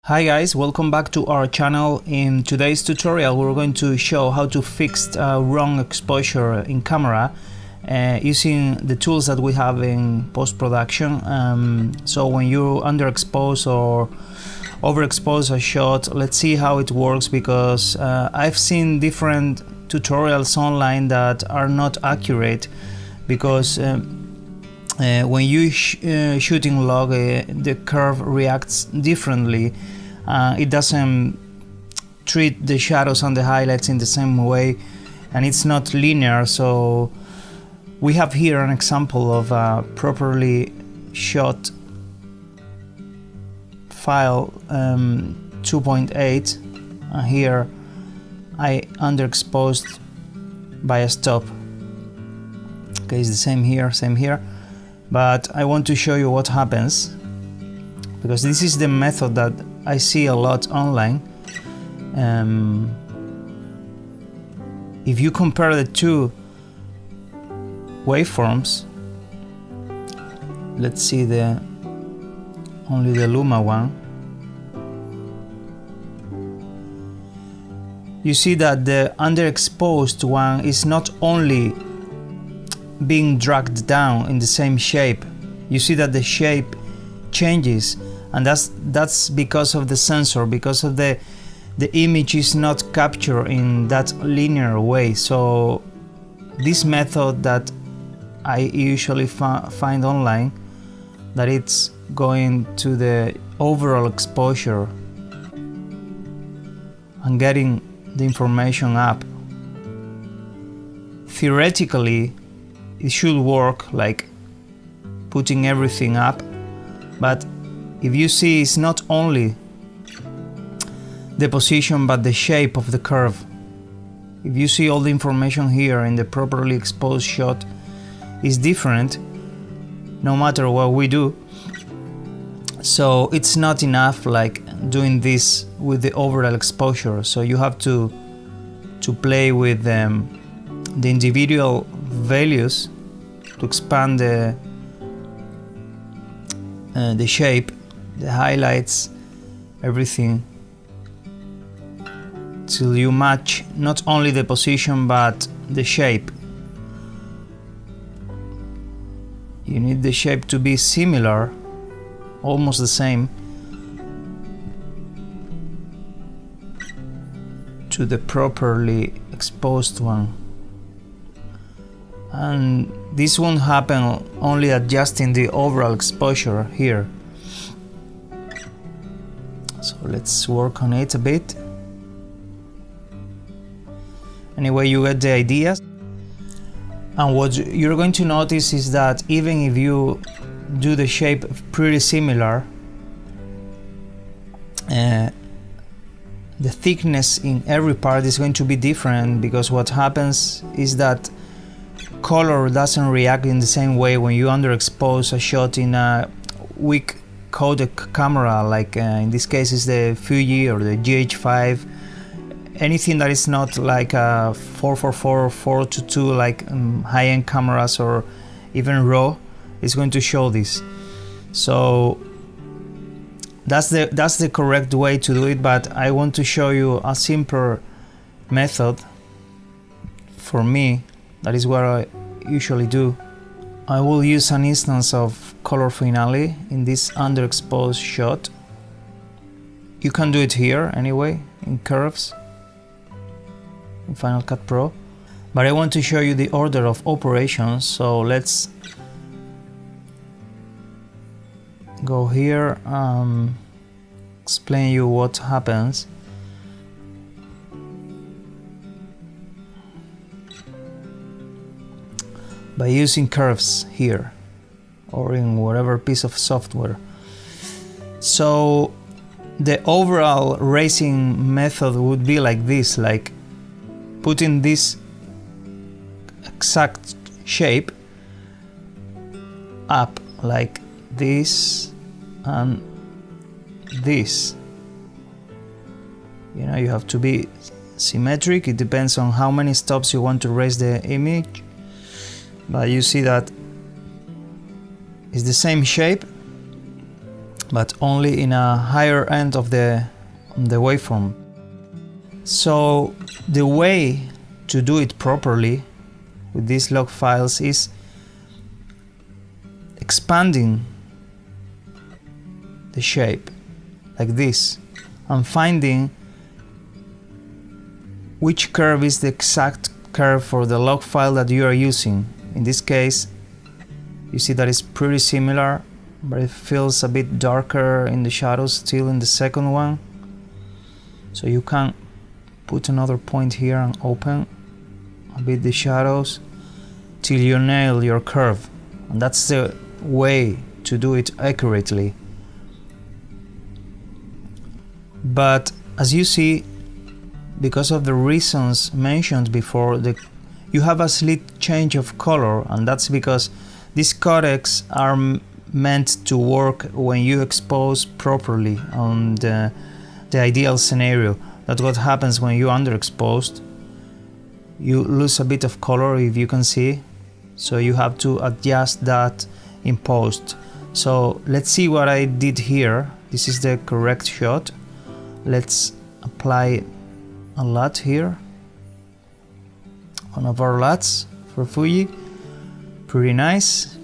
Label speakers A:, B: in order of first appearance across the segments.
A: Hi guys, welcome back to our channel. In today's tutorial we're going to show how to fix wrong exposure in camera using the tools that we have in post-production. So when you underexpose or overexpose a shot, let's see how it works, because I've seen different tutorials online that are not accurate, because when you shoot in log, the curve reacts differently. It doesn't treat the shadows and the highlights in the same way, and it's not linear. So we have here an example of a properly shot file 2.8, and here I underexposed by a stop. Okay, it's the same here, but I want to show you what happens, because this is the method that I see a lot online. If you compare the two waveforms, let's see only the Luma one, you see that the underexposed one is not only being dragged down in the same shape, you see that the shape changes, and that's because of the sensor, because of the image is not captured in that linear way. So this method that I usually find online, that it's going to the overall exposure and getting the information up, theoretically it should work like putting everything up, but if you see, it's not only the position but the shape of the curve. If you see, all the information here in the properly exposed shot is different no matter what we do. So it's not enough like doing this with the overall exposure, so you have to play with the individual values to expand the shape, the highlights, everything, till you match not only the position but the shape. You need the shape to be similar, almost the same, to the properly exposed one. And this won't happen only adjusting the overall exposure here. So let's work on it a bit. Anyway, you get the idea. And what you're going to notice is that even if you do the shape pretty similar, the thickness in every part is going to be different, because what happens is that color doesn't react in the same way when you underexpose a shot in a weak codec camera, like in this case is the Fuji or the GH5. Anything that is not like a 444 or 422 like high-end cameras or even RAW is going to show this. So that's the correct way to do it, but I want to show you a simpler method. For me, that is what I usually do. I will use an instance of Color Finale in this underexposed shot. You can do it here anyway, in Curves, in Final Cut Pro. But I want to show you the order of operations, so let's go here, explain you what happens. By using curves here or in whatever piece of software. So the overall racing method would be like this, like putting this exact shape up like this and this. You know, you have to be symmetric. It depends on how many stops you want to raise the image. But you see that it's the same shape, but only in a higher end of the waveform. So the way to do it properly with these log files is expanding the shape like this and finding which curve is the exact curve for the log file that you are using. In this case, you see that it's pretty similar, but it feels a bit darker in the shadows still in the second one. So you can put another point here and open a bit the shadows till you nail your curve. And that's the way to do it accurately. But as you see, because of the reasons mentioned before, you have a slight change of color, and that's because these codecs are meant to work when you expose properly on the ideal scenario. That's what happens when you underexposed. You lose a bit of color, if you can see, so you have to adjust that in post. So let's see what I did here. This is the correct shot. Let's apply a LUT here, one of our LUTs for Fuji. Pretty nice,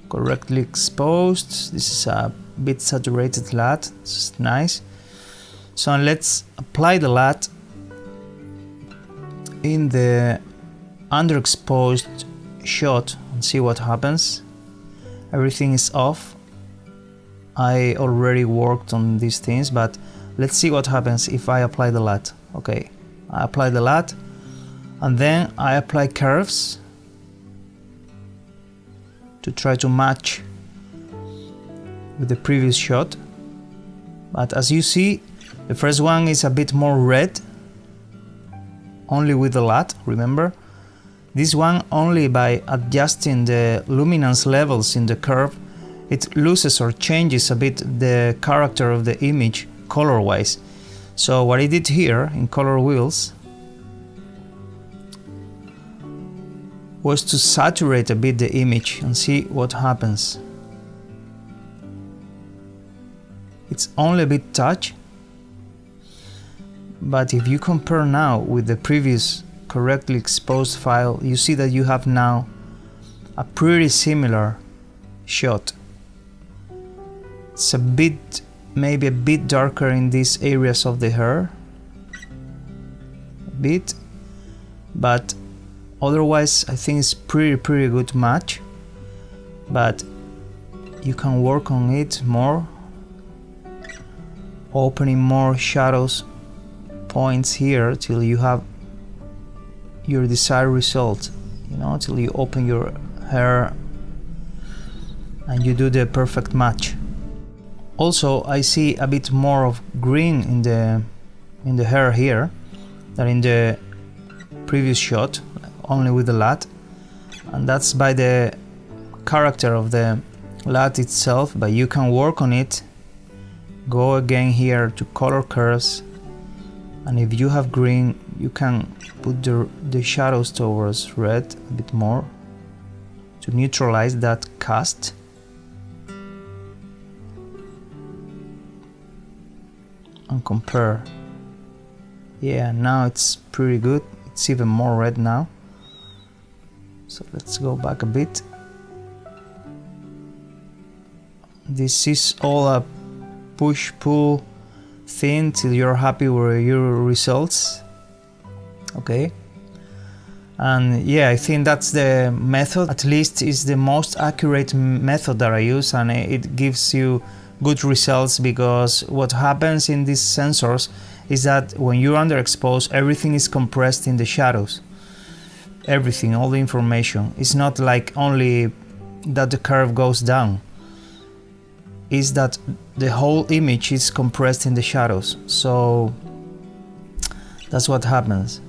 A: correctly exposed. This is a bit saturated LUT, it's nice. So let's apply the LUT in the underexposed shot and see what happens. Everything is off. I already worked on these things, but let's see what happens if I apply the LUT. Okay, I apply the LUT and then I apply curves to try to match with the previous shot. But as you see, the first one is a bit more red, only with the LUT, remember? This one, only by adjusting the luminance levels in the curve, it loses or changes a bit the character of the image color-wise. So what I did here in color wheels was to saturate a bit the image and see what happens. It's only a bit touch, but if you compare now with the previous correctly exposed file, you see that you have now a pretty similar shot. It's a bit, maybe a bit darker in these areas of the hair, a bit, but otherwise I think it's pretty good match. But you can work on it more, opening more shadows points here till you have your desired result, you know, till you open your hair and you do the perfect match. Also, I see a bit more of green in the hair here than in the previous shot, only with the LUT, and that's by the character of the LUT itself. But you can work on it. Go again here to color curves, and if you have green, you can put the shadows towards red a bit more to neutralize that cast. And compare. Yeah, now it's pretty good. It's even more red now. So let's go back a bit. This is all a push-pull thing till you're happy with your results. Okay. And yeah, I think that's the method. At least is the most accurate method that I use, and it gives you good results, because what happens in these sensors is that when you're underexposed, everything is compressed in the shadows. Everything, all the information. It's not like only that the curve goes down. It's that the whole image is compressed in the shadows. So that's what happens.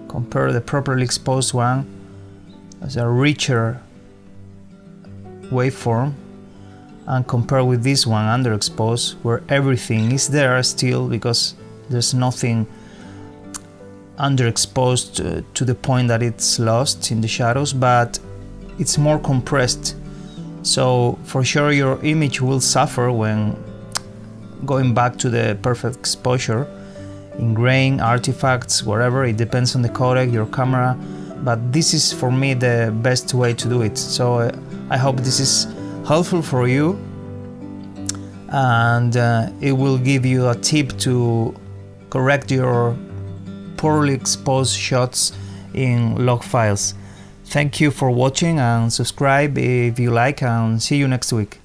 A: Compare the properly exposed one as a richer waveform, and compare with this one underexposed, where everything is there still, because there's nothing underexposed to the point that it's lost in the shadows, but it's more compressed So for sure your image will suffer when going back to the perfect exposure. In grain, artifacts, whatever, it depends on the codec, your camera, but this is for me the best way to do it. So I hope this is helpful for you, and it will give you a tip to correct your poorly exposed shots in log files. Thank you for watching, and subscribe if you like, and see you next week.